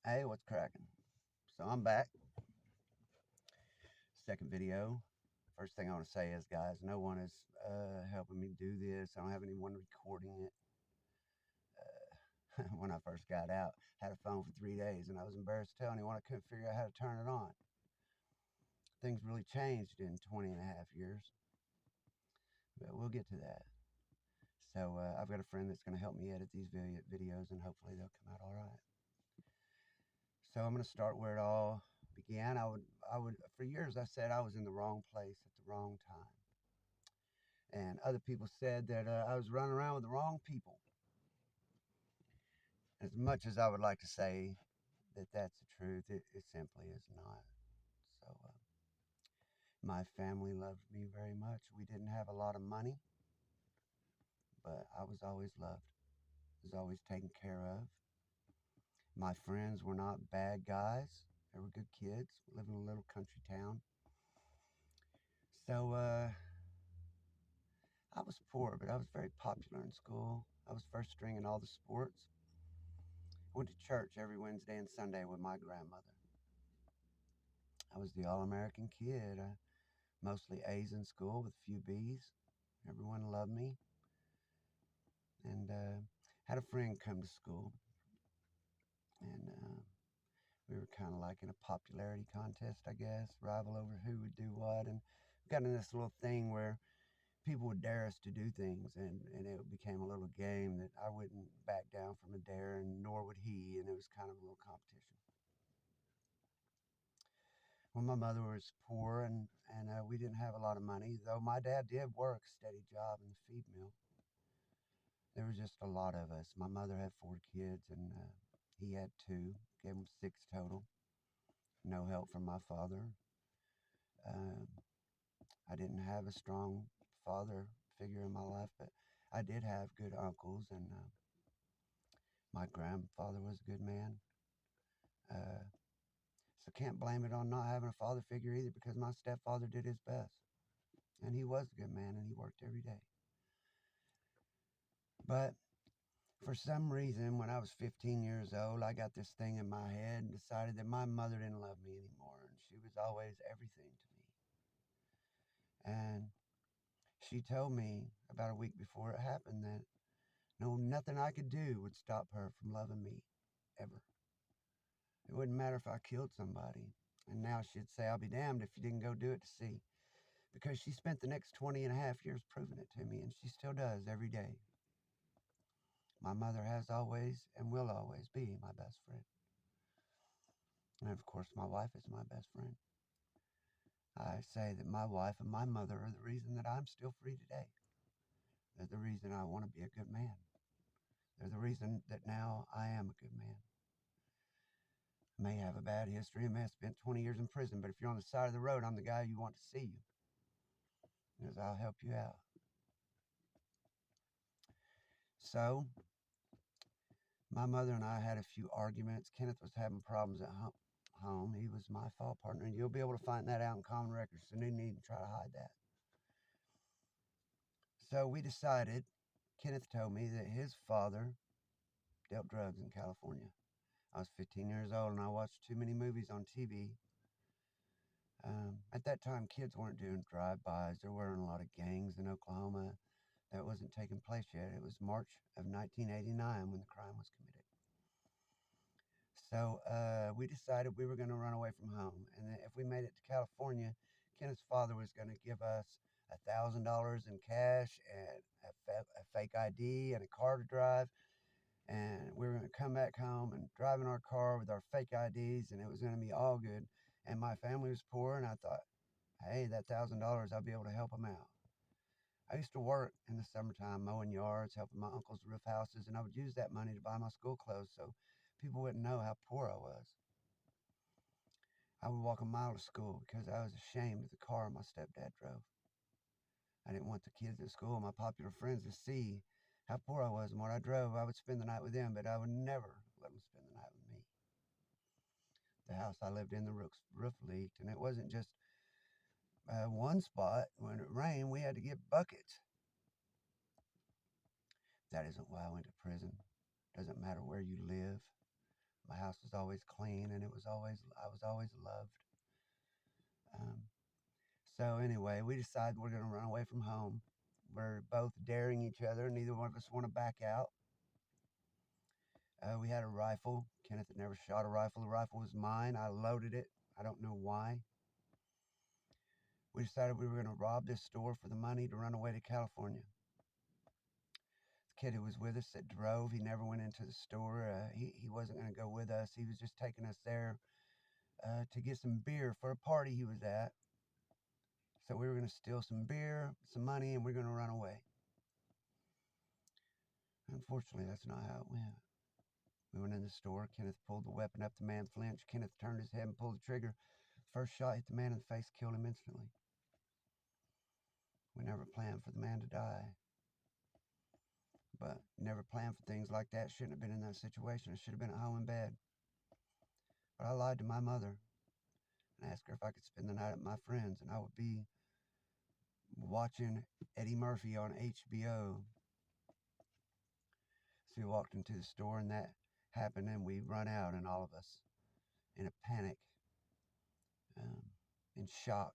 Hey, what's cracking? So I'm back. Second video. First thing I want to say is, guys, no one is helping me do this. I don't have anyone recording it. When I first got out, had a phone for 3 days, and I was embarrassed to tell anyone I couldn't figure out how to turn it on. Things really changed in 20 and a half years, but we'll get to that. So I've got a friend that's going to help me edit these videos, and hopefully they'll come out all right. So I'm going to start where it all began. For years, I said I was in the wrong place at the wrong time. And other people said that I was running around with the wrong people. As much as I would like to say that that's the truth, it simply is not. So my family loved me very much. We didn't have a lot of money, but I was always loved. I was always taken care of. My friends were not bad guys. They were good kids. We lived in a little country town. So I was poor, but I was very popular in school. I was first string in all the sports. I went to church every Wednesday and Sunday with my grandmother. I was the all-American kid. Mostly A's in school with a few B's. Everyone loved me. And had a friend come to school. And we were kind of like in a popularity contest, I guess, rival over who would do what. And we got in this little thing where people would dare us to do things. And it became a little game that I wouldn't back down from a dare, and nor would he. And it was kind of a little competition. Well, my mother was poor, and we didn't have a lot of money, though my dad did work a steady job in the feed mill. There was just a lot of us. My mother had 4 kids, and he had 2. Gave him 6 total. No help from my father. Um, I didn't have a strong father figure in my life, but I did have good uncles, and my grandfather was a good man. Uh, so can't blame it on not having a father figure either, because my stepfather did his best. And he was a good man, and he worked every day. But for some reason, when I was 15 years old, I got this thing in my head and decided that my mother didn't love me anymore. And she was always everything to me. And she told me about a week before it happened that nothing I could do would stop her from loving me, ever. It wouldn't matter if I killed somebody. And now she'd say, I'll be damned if you didn't go do it to see. Because she spent the next 20 and a half years proving it to me, and she still does every day. My mother has always and will always be my best friend. And of course, my wife is my best friend. I say that my wife and my mother are the reason that I'm still free today. They're the reason I want to be a good man. They're the reason that now I am a good man. I may have a bad history. I may have spent 20 years in prison, but if you're on the side of the road, I'm the guy you want to see you, because I'll help you out. So, my mother and I had a few arguments. Kenneth was having problems at home. He was my fault partner, and you'll be able to find that out in common records, so you needn't try to hide that. So we decided, Kenneth told me that his father dealt drugs in California. I was 15 years old, and I watched too many movies on TV. At that time, kids weren't doing drive-bys. There weren't a lot of gangs in Oklahoma. That wasn't taking place yet. It was March of 1989 when the crime was committed. So we decided we were going to run away from home. And if we made it to California, Kenneth's father was going to give us $1,000 in cash and a fake ID and a car to drive. And we were going to come back home and drive in our car with our fake IDs, and it was going to be all good. And my family was poor, and I thought, hey, that $1,000, I'll be able to help them out. I used to work in the summertime mowing yards, helping my uncles roof houses, and I would use that money to buy my school clothes so people wouldn't know how poor I was. I would walk a mile to school because I was ashamed of the car my stepdad drove. I didn't want the kids at school, my popular friends, to see how poor I was and what I drove. I would spend the night with them, but I would never let them spend the night with me. The house I lived in, the roof leaked, and it wasn't just one spot. When it rained, we had to get buckets. That isn't why I went to prison. Doesn't matter where you live. My house was always clean, and I was always loved. Um, so anyway, we decided we're going to run away from home. We're both daring each other. Neither one of us want to back out. We had a rifle. Kenneth had never shot a rifle. The rifle was mine. I loaded it. I don't know why. We decided we were going to rob this store for the money to run away to California. The kid who was with us that drove, he never went into the store. He wasn't going to go with us. He was just taking us there to get some beer for a party he was at. So we were going to steal some beer, some money, and we we're going to run away. Unfortunately, that's not how it went. We went in the store. Kenneth pulled the weapon up. The man flinched. Kenneth turned his head and pulled the trigger. First shot hit the man in the face, killed him instantly. We never planned for the man to die. But never planned for things like that. Shouldn't have been in that situation. I should have been at home in bed. But I lied to my mother and asked her if I could spend the night at my friend's, and I would be watching Eddie Murphy on HBO. So we walked into the store, and that happened, and we run out, and all of us in a panic, in shock.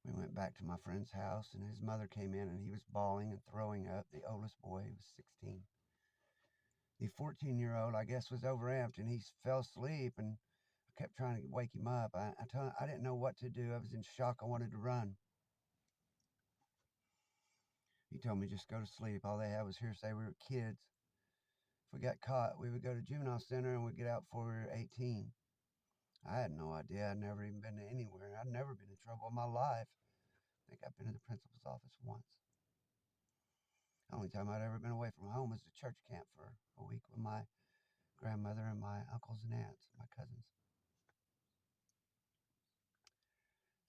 We went back to my friend's house, and his mother came in, and he was bawling and throwing up. The oldest boy was 16. The 14-year-old, I guess, was overamped, and he fell asleep, and I kept trying to wake him up. I didn't know what to do. I was in shock. I wanted to run. He told me just go to sleep. All they had was hearsay. We were kids. If we got caught, we would go to juvenile center and we'd get out before we were 18. I had no idea. I'd never even been to anywhere. I'd never been in trouble in my life. I think I've been to the principal's office once. The only time I'd ever been away from home was to church camp for a week with my grandmother and my uncles and aunts, my cousins.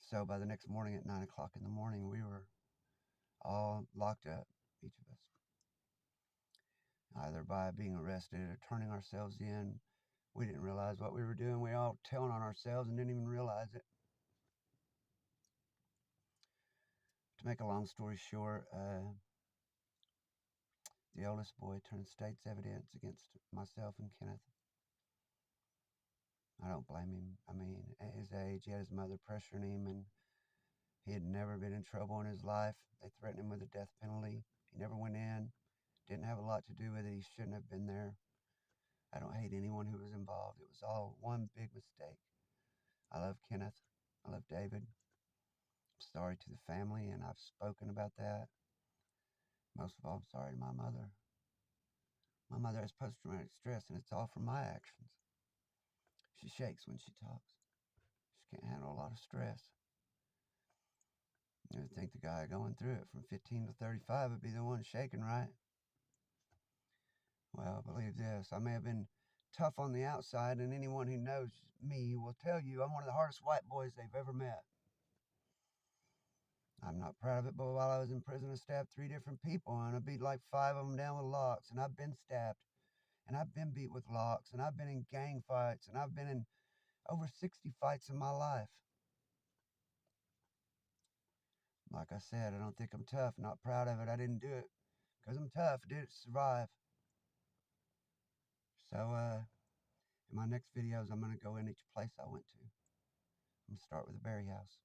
So by the next morning at 9 o'clock in the morning, we were all locked up, each of us, either by being arrested or turning ourselves in. We didn't realize what we were doing. We were all telling on ourselves and didn't even realize it. To make a long story short, the oldest boy turned state's evidence against myself and Kenneth. I don't blame him. I mean, at his age, he had his mother pressuring him, and he had never been in trouble in his life. They threatened him with a death penalty. He never went in. Didn't have a lot to do with it. He shouldn't have been there. I don't hate anyone who was involved. It was all one big mistake. I love Kenneth. I love David. I'm sorry to the family, and I've spoken about that. Most of all, I'm sorry to my mother. My mother has post-traumatic stress, and it's all from my actions. She shakes when she talks. She can't handle a lot of stress. You would think the guy going through it from 15 to 35 would be the one shaking, right? Well, believe this. I may have been tough on the outside, and anyone who knows me will tell you I'm one of the hardest white boys they've ever met. I'm not proud of it, but while I was in prison, I stabbed 3 different people, and I beat like 5 of them down with locks, and I've been stabbed, and I've been beat with locks, and I've been in gang fights, and I've been in over 60 fights in my life. Like I said, I don't think I'm tough, not proud of it. I didn't do it because I'm tough. I did it to survive. So, in my next videos, I'm going to go in each place I went to. I'm going to start with the Berry House.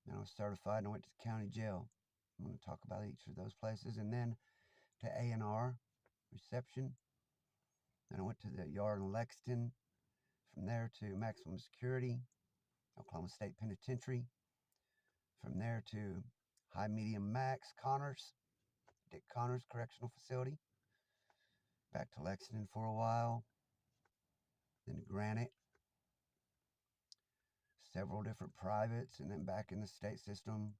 Then I was certified and I went to the county jail. I'm going to talk about each of those places. And then to A&R, reception. Then I went to the yard in Lexington. From there to maximum security, Oklahoma State Penitentiary. From there to high medium max Connors, Dick Connors Correctional Facility. Back to Lexington for a while. Then to Granite. Several different privates, and then back in the state system.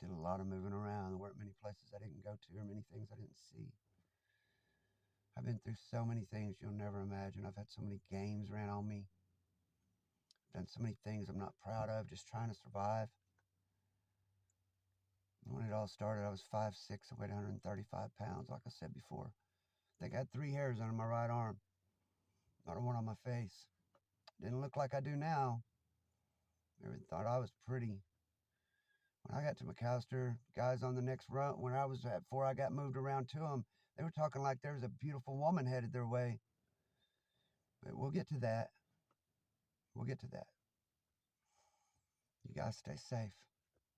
Did a lot of moving around. There weren't many places I didn't go to or many things I didn't see. I've been through so many things you'll never imagine. I've had so many games ran on me. I've done so many things I'm not proud of, just trying to survive. When it all started, I was 5'6", I weighed 135 pounds, like I said before. I think I had 3 hairs on my right arm. Not one on my face. Didn't look like I do now. Everyone thought I was pretty. When I got to McAlester, guys on the next run, when I was at 4, I got moved around to them. They were talking like there was a beautiful woman headed their way. But we'll get to that. We'll get to that. You guys stay safe.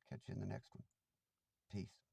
Catch you in the next one. Peace.